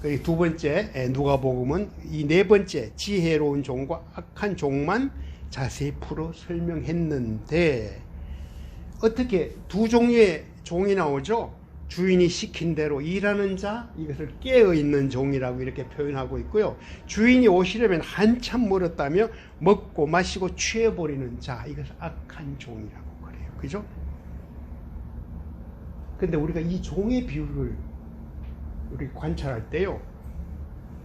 그리고 두 번째 누가복음은 이 네 번째 지혜로운 종과 악한 종만 자세히 풀어 설명했는데, 어떻게 두 종류의 종이 나오죠? 주인이 시킨 대로 일하는 자, 이것을 깨어있는 종이라고 이렇게 표현하고 있고요. 주인이 오시려면 한참 멀었다며 먹고 마시고 취해버리는 자, 이것을 악한 종이라고 그래요. 그죠? 근데 우리가 이 종의 비율을 우리 관찰할 때요,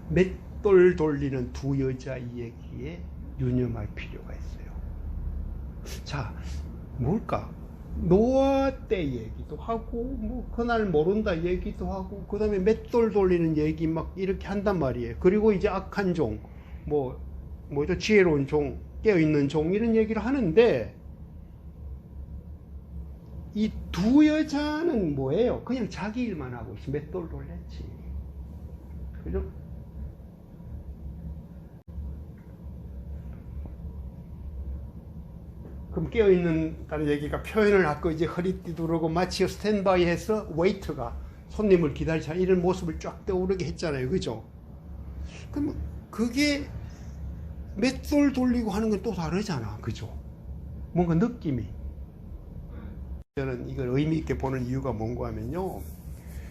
맷돌 돌리는 두 여자 얘기에 유념할 필요가 있어요. 자, 뭘까? 노아 때 얘기도 하고, 뭐 그날 모른다 얘기도 하고, 그 다음에 맷돌 돌리는 얘기 막 이렇게 한단 말이에요. 그리고 이제 악한 종, 뭐죠, 지혜로운 종, 깨어있는 종, 이런 얘기를 하는데, 이 두 여자는 뭐예요? 그냥 자기 일만 하고 있어. 맷돌 돌렸지. 그죠? 그럼 깨어있는다는 얘기가 표현을 하고 이제 허리띠 두르고 마치 스탠바이 해서 웨이터가 손님을 기다리자 이런 모습을 쫙 떠오르게 했잖아요. 그죠? 그럼 그게 맷돌 돌리고 하는 건 또 다르잖아. 그죠? 뭔가 느낌이. 저는 이걸 의미 있게 보는 이유가 뭔가 하면요,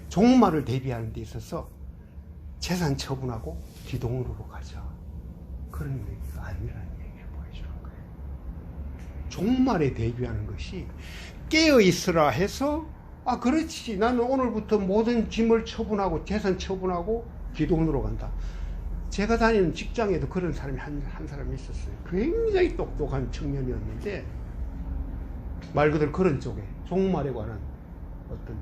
종말을 대비하는 데 있어서 재산 처분하고 기동으로 가자, 그런 얘기가 아니라는 얘기를 보여주는 거예요. 종말에 대비하는 것이 깨어있으라 해서, 아 그렇지, 나는 오늘부터 모든 짐을 처분하고 재산 처분하고 기동으로 간다. 제가 다니는 직장에도 그런 사람이 한 사람이 있었어요. 굉장히 똑똑한 청년이었는데, 말 그대로 그런 쪽에 종말에 관한 어떤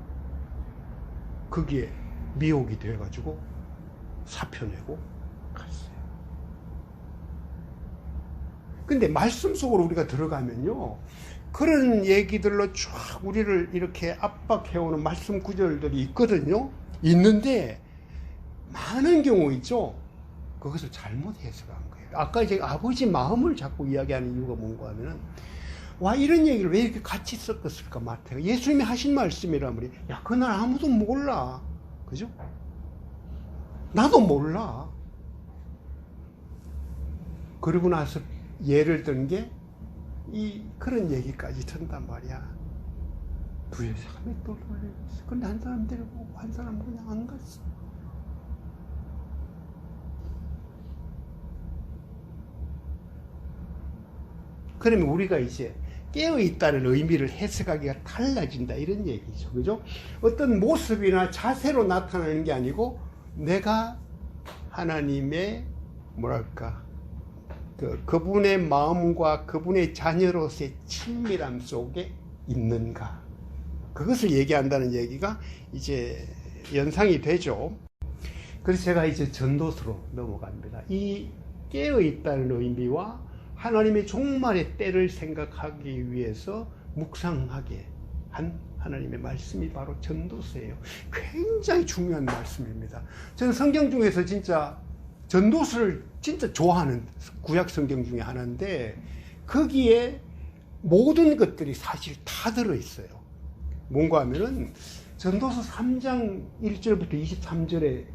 거기에 미혹이 돼가지고 사표 내고 갔어요. 근데 말씀 속으로 우리가 들어가면요, 그런 얘기들로 쫙 우리를 이렇게 압박해오는 말씀 구절들이 있거든요. 있는데 많은 경우 있죠, 그것을 잘못 해석한 거예요. 아까 이제 아버지 마음을 자꾸 이야기하는 이유가 뭔가 하면은, 와, 이런 얘기를 왜 이렇게 같이 섞었을까, 마태가. 예수님이 하신 말씀이란 말이에요. 야, 그날 아무도 몰라. 그죠? 나도 몰라. 그러고 나서 예를 든 게 그런 얘기까지 든단 말이야. 두 여자가 맷돌 돌리고 있어. 근데 한 사람 데리고 한 사람은 그냥 안 갔어. 그러면 우리가 이제 깨어있다는 의미를 해석하기가 달라진다, 이런 얘기죠. 그죠? 어떤 모습이나 자세로 나타나는 게 아니고, 내가 하나님의 뭐랄까, 그분의 마음과 그분의 자녀로서의 친밀함 속에 있는가, 그것을 얘기한다는 얘기가 이제 연상이 되죠. 그래서 제가 이제 전도서로 넘어갑니다. 이 깨어있다는 의미와 하나님의 종말의 때를 생각하기 위해서 묵상하게 한 하나님의 말씀이 바로 전도서예요. 굉장히 중요한 말씀입니다. 저는 성경 중에서 진짜 전도서를 진짜 좋아하는 구약 성경 중에 하나인데, 거기에 모든 것들이 사실 다 들어있어요. 뭔가 하면은 전도서 3장 1절부터 23절에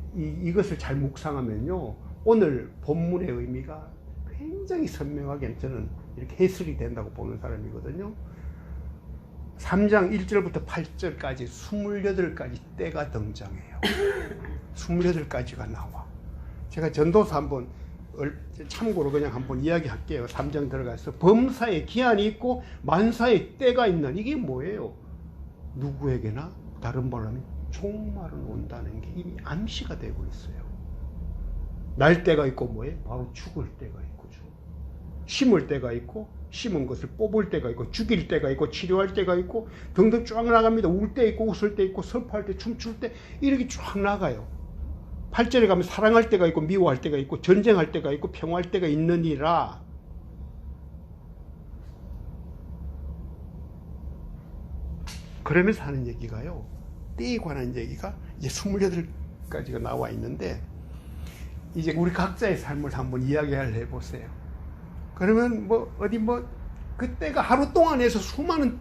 이것을 잘 묵상하면요, 오늘 본문의 의미가 굉장히 선명하게 저는 이렇게 해설이 된다고 보는 사람이거든요. 3장 1절부터 8절까지 28가지 때가 등장해요. 28가지가 나와. 제가 전도서 한번 참고로 그냥 한번 이야기할게요. 3장 들어가서 범사에 기한이 있고 만사에 때가 있는, 이게 뭐예요? 누구에게나, 다른 말로 하면 종말은 온다는 게 이미 암시가 되고 있어요. 날 때가 있고 뭐예요? 바로 죽을 때가 있고, 심을 때가 있고, 심은 것을 뽑을 때가 있고, 죽일 때가 있고, 치료할 때가 있고, 등등 쫙 나갑니다. 울 때 있고, 웃을 때 있고, 슬퍼할 때, 춤출 때, 이렇게 쫙 나가요. 8절에 가면 사랑할 때가 있고, 미워할 때가 있고, 전쟁할 때가 있고, 평화할 때가 있느니라. 그러면서 하는 얘기가요, 때에 관한 얘기가 이제 28가지가 나와 있는데, 이제 우리 각자의 삶을 한번 이야기를 해보세요. 그러면 그때가 하루 동안에서 수많은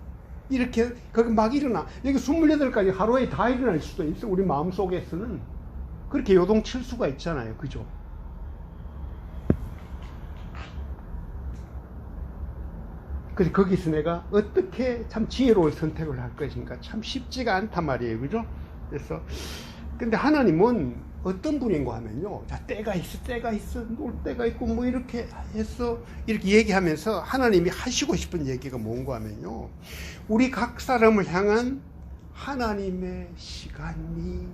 이렇게 거기 막 일어나. 여기 28가지 하루에 다 일어날 수도 있어, 우리 마음 속에서는. 그렇게 요동칠 수가 있잖아요. 그죠? 그래서 거기서 내가 어떻게 참 지혜로운 선택을 할 것인가 참 쉽지가 않단 말이에요. 그죠? 그래서 근데 하나님은 어떤 분인가 하면요. 자, 때가 있어, 놀 때가 있고, 뭐, 이렇게 해서, 이렇게 얘기하면서 하나님이 하시고 싶은 얘기가 뭔가 하면요. 우리 각 사람을 향한 하나님의 시간이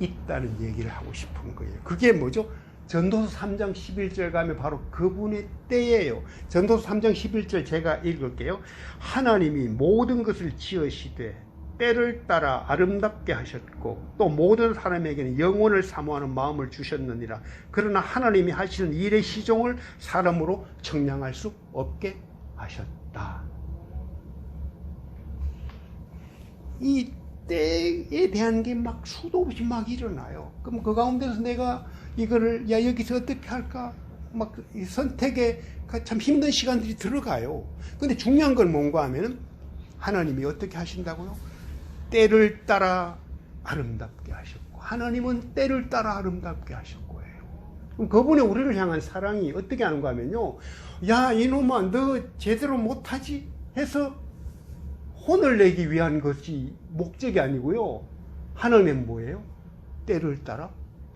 있다는 얘기를 하고 싶은 거예요. 그게 뭐죠? 전도서 3장 11절 가면 바로 그분의 때예요. 전도서 3장 11절 제가 읽을게요. 하나님이 모든 것을 지으시되 때를 따라 아름답게 하셨고 또 모든 사람에게는 영혼을 사모하는 마음을 주셨느니라. 그러나 하나님이 하시는 일의 시종을 사람으로 청량할 수 없게 하셨다. 이 때에 대한 게 막 수도 없이 막 일어나요. 그럼 그 가운데서 내가 이거를 야 여기서 어떻게 할까 막 선택에 참 힘든 시간들이 들어가요. 근데 중요한 건 뭔가 하면은 하나님이 어떻게 하신다고요? 때를 따라 아름답게 하셨고 하나님은 때를 따라 아름답게 하실 거예요. 그럼 그분의 우리를 향한 사랑이 어떻게 하는가 하면요. 야 이놈아 너 제대로 못하지 해서 혼을 내기 위한 것이 목적이 아니고요. 하나님은 뭐예요? 때를 따라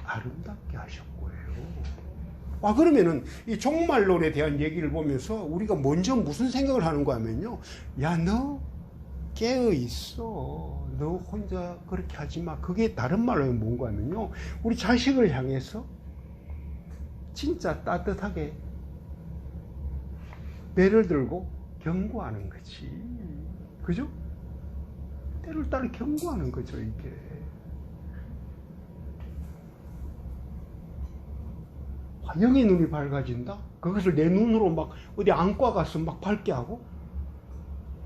아름답게 하실 거예요. 그러면은 이 종말론에 대한 얘기를 보면서 우리가 먼저 무슨 생각을 하는가 하면요. 야 너 깨어 있어. 너 혼자 그렇게 하지 마. 그게 다른 말로 뭔가 하면요. 우리 자식을 향해서 진짜 따뜻하게 배를 들고 경고하는 거지. 그죠? 때를 따라 경고하는 거죠, 이게. 영의 눈이 밝아진다? 그것을 내 눈으로 막 어디 안과 가서 막 밝게 하고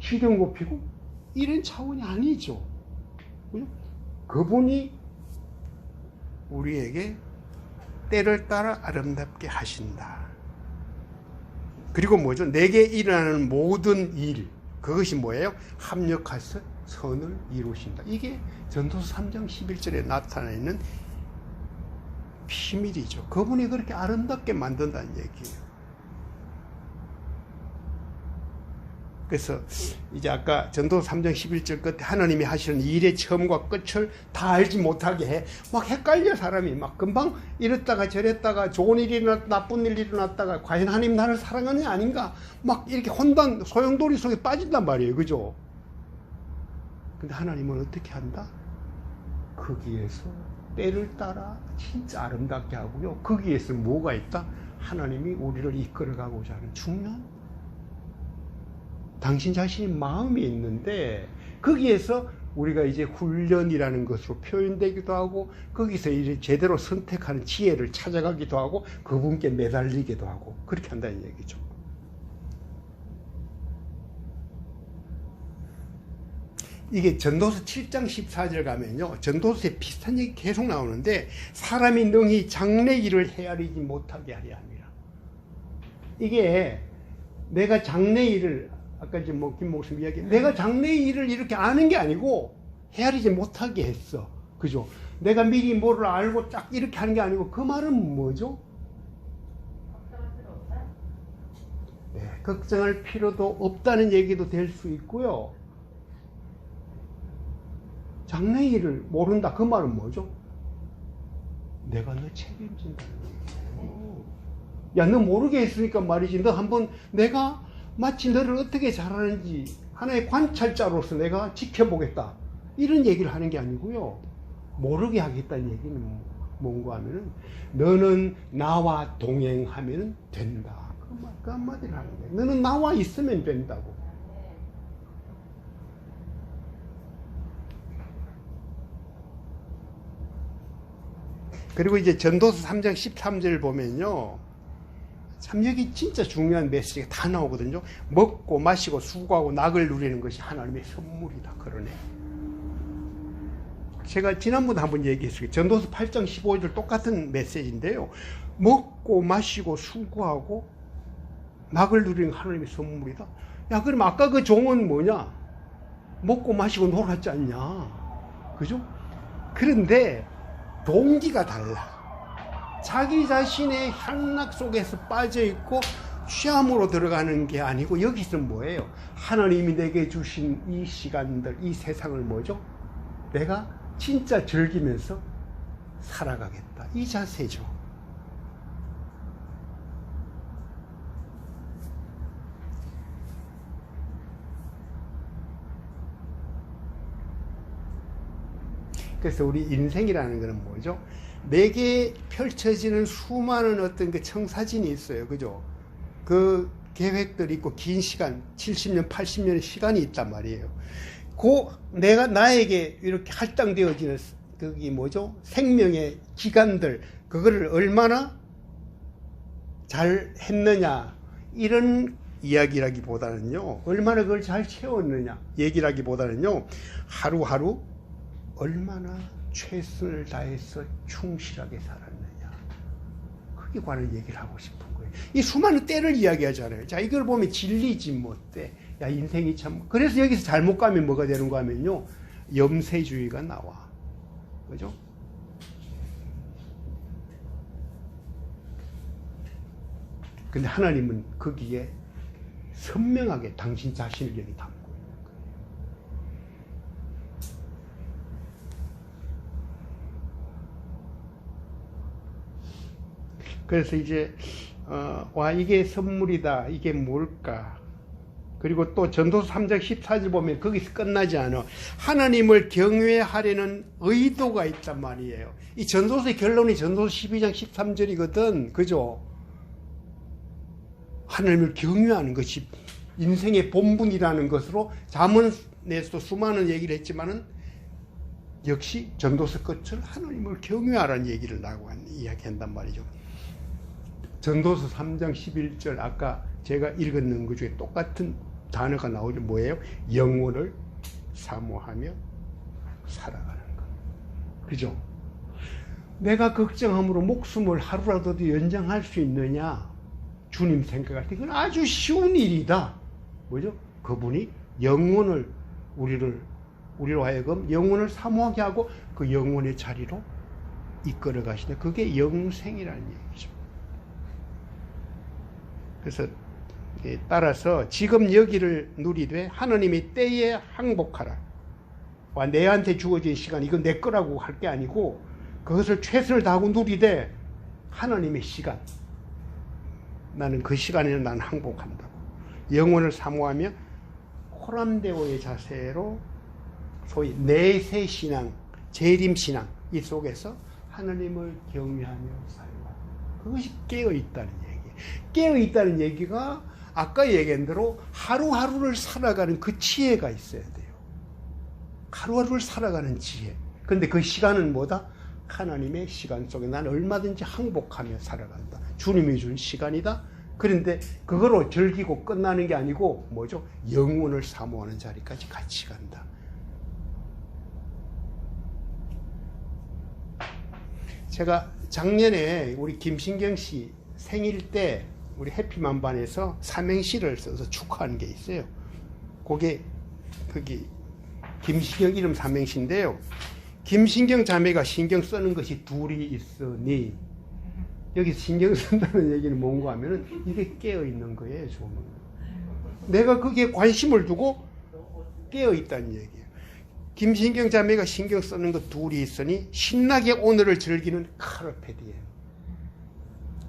시경 곱히고 이런 차원이 아니죠. 그분이 우리에게 때를 따라 아름답게 하신다. 그리고 뭐죠? 내게 일어나는 모든 일 그것이 뭐예요? 합력해서 선을 이루신다. 이게 전도서 3장 11절에 나타나 있는 비밀이죠. 그분이 그렇게 아름답게 만든다는 얘기예요. 그래서 이제 아까 전도서 3장 11절 끝에 하나님이 하시는 일의 처음과 끝을 다 알지 못하게 해. 막 헷갈려 사람이. 막 금방 이랬다가 저랬다가 좋은 일이 일어났다 나쁜 일이 일어났다가 과연 하나님 나를 사랑하는 게 아닌가 막 이렇게 혼돈 소용돌이 속에 빠진단 말이에요. 그죠? 근데 하나님은 어떻게 한다? 거기에서 때를 따라 진짜 아름답게 하고요. 거기에서 뭐가 있다? 하나님이 우리를 이끌어가고자 하는 중요한 당신 자신의 마음이 있는데 거기에서 우리가 이제 훈련이라는 것으로 표현되기도 하고 거기서 이제 제대로 선택하는 지혜를 찾아가기도 하고 그분께 매달리기도 하고 그렇게 한다는 얘기죠. 이게 전도서 7장 14절 가면요. 전도서에 비슷한 얘기 계속 나오는데 사람이 능히 장래 일을 헤아리지 못하게 하려 합니다. 이게 내가 장래 일을 아까 이제 뭐 김 목사님 이야기 내가 장래 일을 이렇게 아는 게 아니고 헤아리지 못하게 했어. 그죠? 내가 미리 뭐를 알고 딱 이렇게 하는 게 아니고 그 말은 뭐죠? 네, 걱정할 필요도 없다는 얘기도 될 수 있고요. 장래 일을 모른다. 그 말은 뭐죠? 내가 너 책임진다는 얘기예요. 야, 너 모르게 했으니까 말이지. 너 한번 내가 마치 너를 어떻게 잘하는지 하나의 관찰자로서 내가 지켜보겠다. 이런 얘기를 하는 게 아니고요. 모르게 하겠다는 얘기는 뭔가 하면은 너는 나와 동행하면 된다. 그 한마디를 하는 거예요. 너는 나와 있으면 된다고. 그리고 이제 전도서 3장 13절 보면요. 참 여기 진짜 중요한 메시지가 다 나오거든요. 먹고 마시고 수고하고 낙을 누리는 것이 하나님의 선물이다. 그러네. 제가 지난번에 한번 얘기했어요. 전도서 8장 15절 똑같은 메시지인데요. 먹고 마시고 수고하고 낙을 누리는 하나님의 선물이다. 야, 그럼 아까 그 종은 뭐냐? 먹고 마시고 놀았지 않냐? 그죠? 그런데 동기가 달라. 자기 자신의 향락 속에서 빠져있고 취함으로 들어가는 게 아니고, 여기서 뭐예요? 하나님이 내게 주신 이 시간들, 이 세상을 뭐죠? 내가 진짜 즐기면서 살아가겠다. 이 자세죠. 그래서 우리 인생이라는 것은 뭐죠? 내게 펼쳐지는 수많은 어떤 그 청사진이 있어요. 그죠? 그 계획들이 있고 긴 시간, 70년, 80년의 시간이 있단 말이에요. 나에게 이렇게 할당되어지는 그게 뭐죠? 생명의 기간들, 그거를 얼마나 잘 했느냐, 이런 이야기라기보다는요, 얼마나 그걸 잘 채웠느냐 얘기라기보다는요, 하루하루 얼마나 최선을 다해서 충실하게 살았느냐, 그게 관한 얘기를 하고 싶은 거예요. 이 수많은 때를 이야기하잖아요. 자, 이걸 보면 진리지 뭐 때. 야, 인생이 참. 그래서 여기서 잘못 가면 뭐가 되는가 하면요, 염세주의가 나와. 그죠? 근데 하나님은 거기에 선명하게 당신 자신을 여기 담고 있는 거예요. 그래서 이제 이게 선물이다, 이게 뭘까. 그리고 또 전도서 3장 14절 보면 거기서 끝나지 않아. 하나님을 경외하려는 의도가 있단 말이에요. 이 전도서의 결론이 전도서 12장 13절이거든. 그죠? 하나님을 경외하는 것이 인생의 본분이라는 것으로 잠언에서도 수많은 얘기를 했지만은 역시 전도서 끝을 하나님을 경외하라는 얘기를 이야기한단 말이죠. 전도서 3장 11절, 아까 제가 읽었는 것 중에 똑같은 단어가 나오죠. 뭐예요? 영혼을 사모하며 살아가는 것. 그죠? 내가 걱정함으로 목숨을 하루라도 더 연장할 수 있느냐? 주님 생각할 때 그건 아주 쉬운 일이다. 뭐죠? 그분이 영혼을, 우리로 하여금 영혼을 사모하게 하고 그 영혼의 자리로 이끌어 가시네. 그게 영생이라는 얘기죠. 그래서 따라서 지금 여기를 누리되 하나님이 때에 항복하라. 내한테 주어진 시간, 이건 내 거라고 할 게 아니고 그것을 최선을 다하고 누리되 하나님의 시간, 나는 그 시간에는 나는 항복한다고. 영혼을 사모하며 호람대오의 자세로 소위 내세신앙, 재림신앙, 이 속에서 하나님을 경외하며 살라. 그것이 깨어있다는 얘기예요. 깨어있다는 얘기가 아까 얘기한 대로 하루하루를 살아가는 그 지혜가 있어야 돼요. 하루하루를 살아가는 지혜. 그런데 그 시간은 뭐다? 하나님의 시간 속에 난 얼마든지 항복하며 살아간다. 주님이 준 시간이다. 그런데 그거로 즐기고 끝나는 게 아니고 뭐죠? 영혼을 사모하는 자리까지 같이 간다. 제가 작년에 우리 김신경 씨 생일 때 우리 해피만반에서 삼행시를 써서 축하하는 게 있어요. 그게 거기 김신경 이름 삼행시인데요. 김신경 자매가 신경 쓰는 것이 둘이 있으니, 여기 신경 쓴다는 얘기는 뭔가 하면은 이게 깨어 있는 거예요. 좀 내가 거기에 관심을 두고 깨어 있다는 얘기예요. 김신경 자매가 신경 쓰는 것 둘이 있으니 신나게 오늘을 즐기는 카르페 디엠.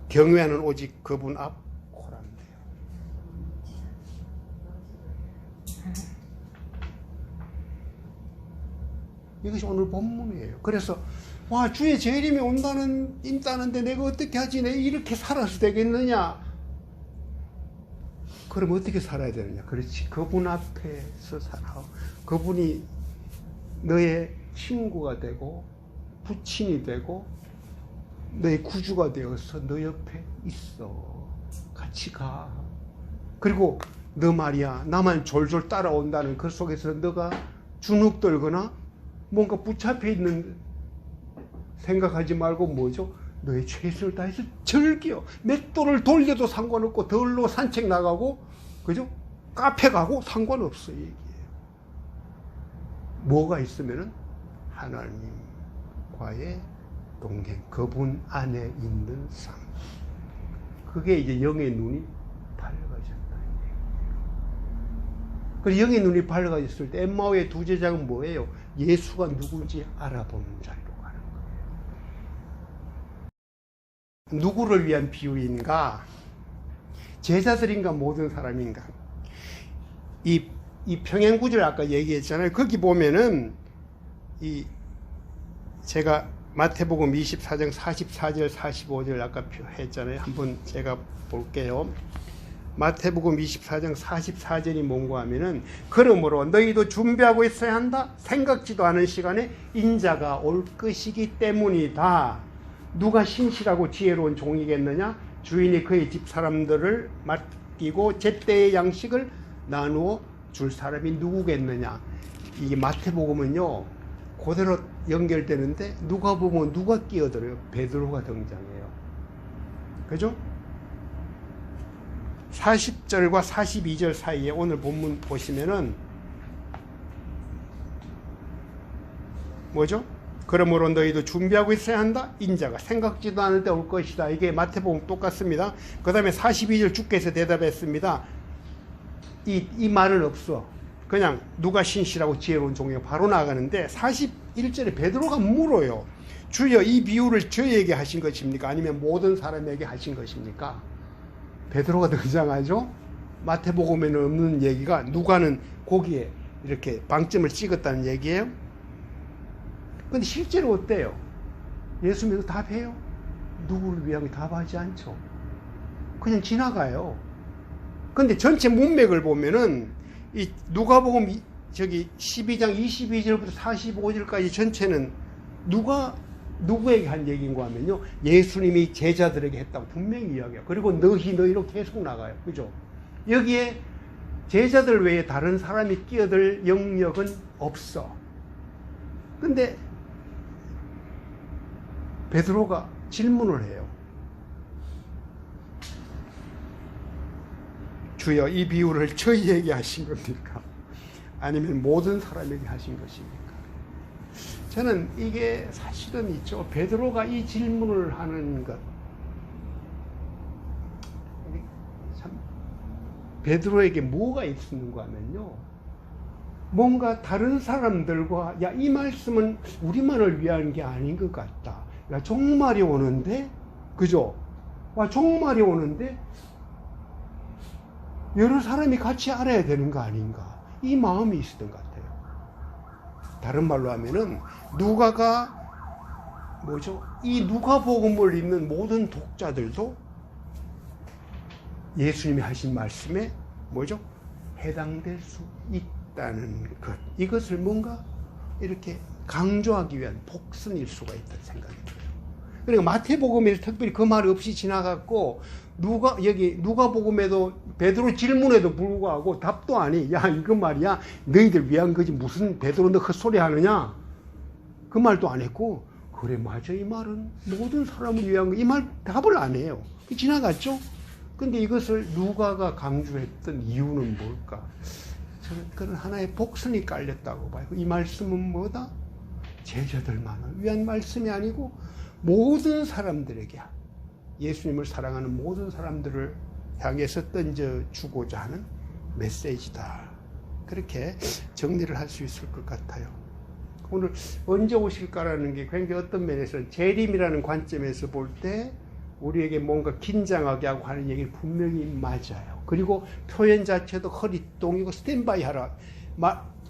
경외하는 오직 그분 앞 코란데요. 이것이 오늘 본문이에요. 그래서 주의 재림이 임다는데 내가 어떻게 하지? 내가 이렇게 살아서 되겠느냐? 그럼 어떻게 살아야 되느냐? 그렇지. 그분 앞에서 살아. 그분이 너의 친구가 되고 부친이 되고 너의 구주가 되어서 너 옆에 있어. 같이 가. 그리고 너 말이야, 나만 졸졸 따라온다는 그 속에서 너가 주눅들거나 뭔가 붙잡혀 있는 생각하지 말고 뭐죠? 너의 최선을 다해서 즐겨. 맷돌을 돌려도 상관없고 덜로 산책 나가고, 그죠? 카페 가고 상관없어 얘기예요. 뭐가 있으면은 하나님과의 동행, 그분 안에 있는 삶. 그게 이제 영의 눈이 밝아졌다. 그래서 영의 눈이 밝아졌을 때 엠마오의 두 제자는 뭐예요? 예수가 누군지 알아보는 자리로 가는 거예요. 누구를 위한 비유인가? 제자들인가 모든 사람인가? 이 평행구절 아까 얘기했잖아요. 거기 보면은 제가 마태복음 24장 44절 45절 아까 했잖아요. 한번 제가 볼게요. 마태복음 24장 44절이 뭔가 하면은 그러므로 너희도 준비하고 있어야 한다. 생각지도 않은 시간에 인자가 올 것이기 때문이다. 누가 신실하고 지혜로운 종이겠느냐? 주인이 그의 집 사람들을 맡기고 제때의 양식을 나누어 줄 사람이 누구겠느냐? 이게 마태복음은요 그대로 연결되는데 누가 보면 누가 끼어들어요? 베드로가 등장해요. 그죠? 40절과 42절 사이에 오늘 본문 보시면은 뭐죠? 그러므로 너희도 준비하고 있어야 한다. 인자가 생각지도 않을 때 올 것이다. 이게 마태복음 똑같습니다. 그 다음에 42절 주께서 대답했습니다. 이 말은 없어. 그냥 누가 신실하고 지혜로운 종이가 바로 나가는데 41절에 베드로가 물어요. 주여 이 비유를 저에게 하신 것입니까? 아니면 모든 사람에게 하신 것입니까? 베드로가 등장하죠. 마태복음에는 없는 얘기가 누가는 거기에 이렇게 방점을 찍었다는 얘기예요. 근데 실제로 어때요? 예수 믿어 답해요? 누구를 위한 답하지 않죠. 그냥 지나가요. 근데 전체 문맥을 보면은 이 누가복음 12장 22절부터 45절까지 전체는 누구에게 한 얘기인가 하면요. 예수님이 제자들에게 했다고 분명히 이야기해요. 그리고 너희로 계속 나가요. 그죠? 여기에 제자들 외에 다른 사람이 끼어들 영역은 없어. 근데 베드로가 질문을 해요. 주여 이 비유를 저희에게 하신 겁니까? 아니면 모든 사람에게 하신 것입니까? 저는 이게 사실은 있죠. 베드로가 이 질문을 하는 것 참 베드로에게 뭐가 있었는가 하면요. 뭔가 다른 사람들과 야, 이 말씀은 우리만을 위한 게 아닌 것 같다. 야, 종말이 오는데 그죠? 와, 종말이 오는데 여러 사람이 같이 알아야 되는 거 아닌가? 이 마음이 있었던 것 같아요. 다른 말로 하면은 누가가 뭐죠? 이 누가복음을 읽는 모든 독자들도 예수님이 하신 말씀에 뭐죠? 해당될 수 있다는 것. 이것을 뭔가 이렇게 강조하기 위한 복선일 수가 있다는 생각이 들어요. 그러니까 마태복음에서 특별히 그 말이 없이 지나갔고 누가복음에도 베드로 질문에도 불구하고 답도 아니. 야, 이거 말이야 너희들 위한 거지 무슨 베드로 너 헛소리 하느냐? 그 말도 안 했고 그래 맞아 이 말은 모든 사람을 위한 거 이 말 답을 안 해요. 지나갔죠? 근데 이것을 누가가 강조했던 이유는 뭘까? 저는 그런 하나의 복선이 깔렸다고 봐요. 이 말씀은 뭐다? 제자들만을 위한 말씀이 아니고 모든 사람들에게 예수님을 사랑하는 모든 사람들을 향해서 던져주고자 하는 메시지다. 그렇게 정리를 할 수 있을 것 같아요. 오늘 언제 오실까라는 게 굉장히 어떤 면에서 재림이라는 관점에서 볼 때 우리에게 뭔가 긴장하게 하고 하는 얘기는 분명히 맞아요. 그리고 표현 자체도 허리똥이고 스탠바이 하라.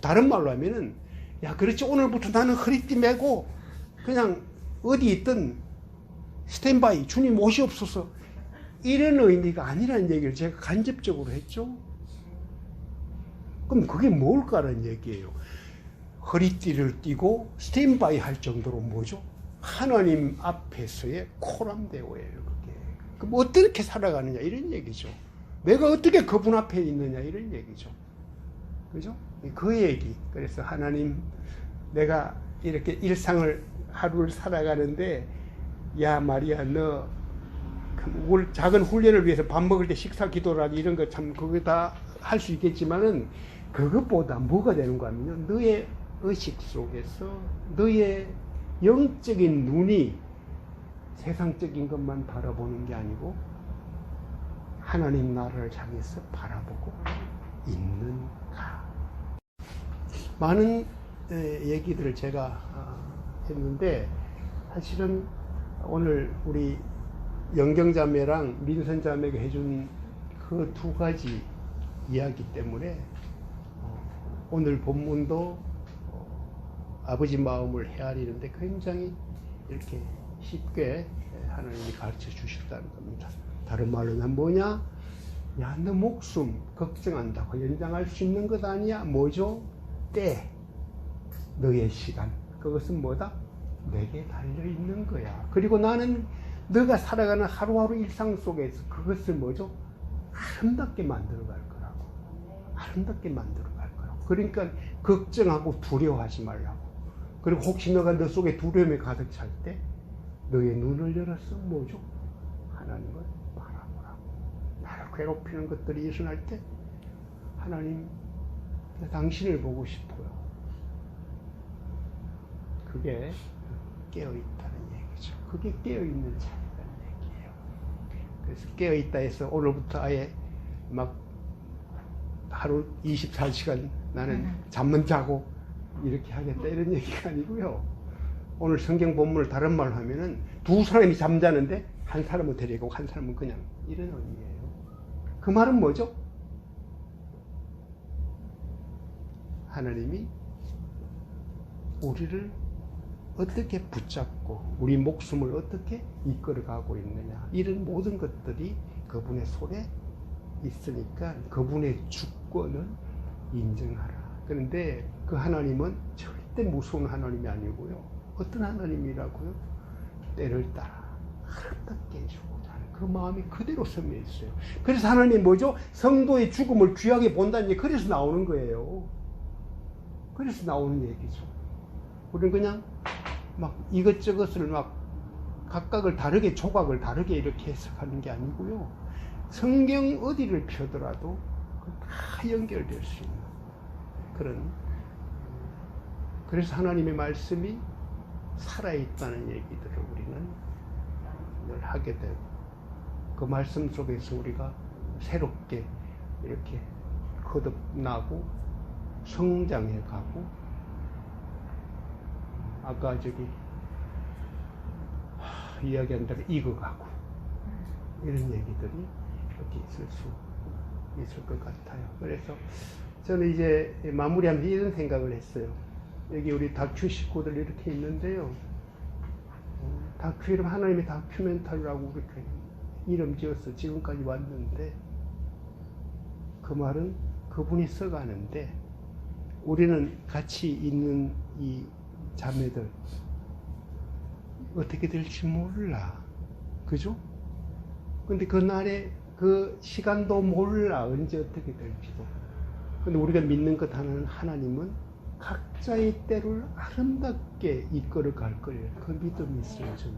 다른 말로 하면은 야 그렇지 오늘부터 나는 허리띠 메고 그냥 어디 있든 스탠바이 주님 오시옵소서 이런 의미가 아니라는 얘기를 제가 간접적으로 했죠. 그럼 그게 뭘까라는 얘기예요. 허리띠를 띠고 스탠바이 할 정도로 뭐죠? 하나님 앞에서의 코람데오예요. 그게. 그럼 어떻게 살아가느냐 이런 얘기죠. 내가 어떻게 그분 앞에 있느냐 이런 얘기죠. 그죠? 그 얘기. 그래서 하나님 내가 이렇게 일상을 하루를 살아가는데 야 말이야 너 작은 훈련을 위해서 밥 먹을 때 식사 기도라기 이런 거 참 그거 다 할 수 있겠지만은 그것보다 뭐가 되는가 하면요 너의 의식 속에서 너의 영적인 눈이 세상적인 것만 바라보는 게 아니고 하나님 나라를 향해서 바라보고 있는가. 많은 얘기들을 제가 했는데 사실은 오늘 우리 영경자매랑 민선자매가 해준 그 두 가지 이야기 때문에 오늘 본문도 아버지 마음을 헤아리는데 굉장히 이렇게 쉽게 하나님이 가르쳐 주셨다는 겁니다. 다른 말로는 뭐냐? 야, 너 목숨 걱정한다고 연장할 수 있는 것 아니야? 뭐죠? 때, 너의 시간. 그것은 뭐다? 내게 달려있는 거야. 그리고 나는 너가 살아가는 하루하루 일상 속에서 그것을 뭐죠? 아름답게 만들어 갈 거라고. 아름답게 만들어 갈 거라고. 그러니까 걱정하고 두려워하지 말라고. 그리고 혹시 너가 너 속에 두려움이 가득 찰 때 너의 눈을 열어서 뭐죠? 하나님을 바라보라고. 나를 괴롭히는 것들이 일어날 때 하나님, 당신을 보고 싶어요. 그게 깨어있다는 얘기죠. 그게 깨어있는 자리라는 얘기예요. 그래서 깨어있다 해서 오늘부터 아예 막 하루 24시간 나는 잠만 자고 이렇게 하겠다 이런 얘기가 아니고요. 오늘 성경 본문을 다른 말로 하면은 두 사람이 잠자는데 한 사람은 데리고 한 사람은 그냥 이런 의미예요. 그 말은 뭐죠? 하나님이 우리를 어떻게 붙잡고 우리 목숨을 어떻게 이끌어가고 있느냐, 이런 모든 것들이 그분의 손에 있으니까 그분의 주권을 인정하라. 그런데 그 하나님은 절대 무서운 하나님이 아니고요. 어떤 하나님이라고요? 때를 따라 아름답게 해주고자 하는 그 마음이 그대로 섬에 있어요. 그래서 하나님이 뭐죠? 성도의 죽음을 귀하게 본다는 게 그래서 나오는 거예요. 그래서 나오는 얘기죠. 우리는 그냥 막 이것저것을 막 각각을 다르게, 조각을 다르게 이렇게 해석하는 게 아니고요. 성경 어디를 펴더라도 다 연결될 수 있는 그런, 그래서 하나님의 말씀이 살아있다는 얘기들을 우리는 늘 하게 되고, 그 말씀 속에서 우리가 새롭게 이렇게 거듭나고 성장해 가고, 아까 저기 이야기한 대로 익어가고, 이런 얘기들이 이렇게 있을 수 있을 것 같아요. 그래서 저는 이제 마무리하면서 이런 생각을 했어요. 여기 우리 다큐 식구들 이렇게 있는데요. 다큐 이름 하나님의 다큐멘터리라고 이렇게 이름 지어서 지금까지 왔는데, 그 말은 그분이 써가는데 우리는 같이 있는 이 자매들 어떻게 될지 몰라. 그죠? 근데 그날의 그 시간도 몰라. 언제 어떻게 될지도. 근데 우리가 믿는 것 하나는 하나님은 각자의 때를 아름답게 이끌어 갈 거예요. 그 믿음이 있어요, 저는.